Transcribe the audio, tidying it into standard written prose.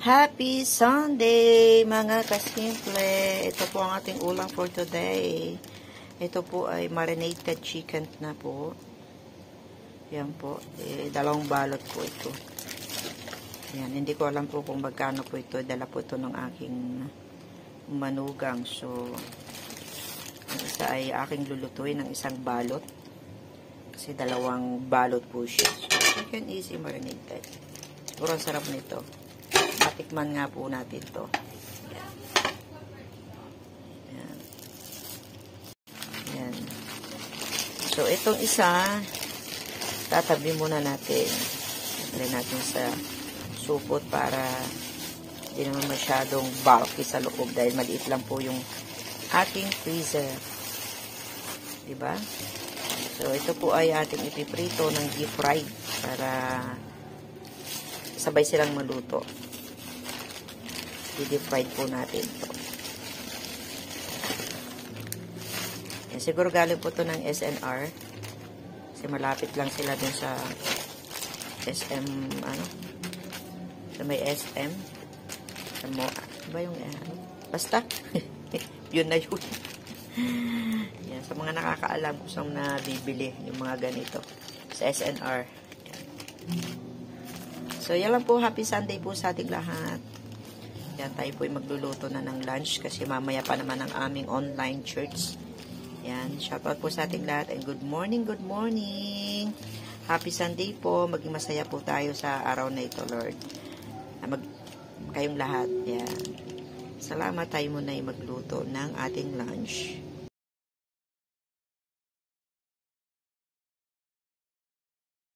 Happy Sunday, mga kasimple. Ito po ang ating ulam for today. Ito po ay marinated chicken na po. Yan po. Dalawang balot po ito. Yan. Hindi ko alam po kung magkano po ito. Dala po ito ng aking manugang. So, ang isa ay aking lulutuin ng isang balot. Kasi dalawang balot po siya. So, chicken easy marinated. Siguro ang sarap nito. Matikman nga po natin to. Yan. Yan. Yan. So, itong isa, tatabi muna natin. Tatabi natin sa supot para hindi naman masyadong bulky sa loob dahil maliit lang po yung ating freezer. Diba? So, ito po ay ating ipiprito ng deep fried para sabay silang maluto. I-deep fried po natin ito. Yan, siguro galing po ito ng SNR. Kasi malapit lang sila dun sa SM, sa may SM. Sa mo, ba yung, basta, yun na yun. Yan, sa mga nakakaalam kung saan na bibili yung mga ganito. Sa SNR. Yan. So, yan lang po. Happy Sunday po sa ating lahat. Yan, tayo po ay magluluto na ng lunch kasi mamaya pa naman ang aming online church. Yan, shoutout po sa ating lahat and good morning, good morning. Happy Sunday po. Maging masaya po tayo sa araw na ito, Lord. Kayong lahat. Yan. Salamat, tayo muna ay magluto ng ating lunch.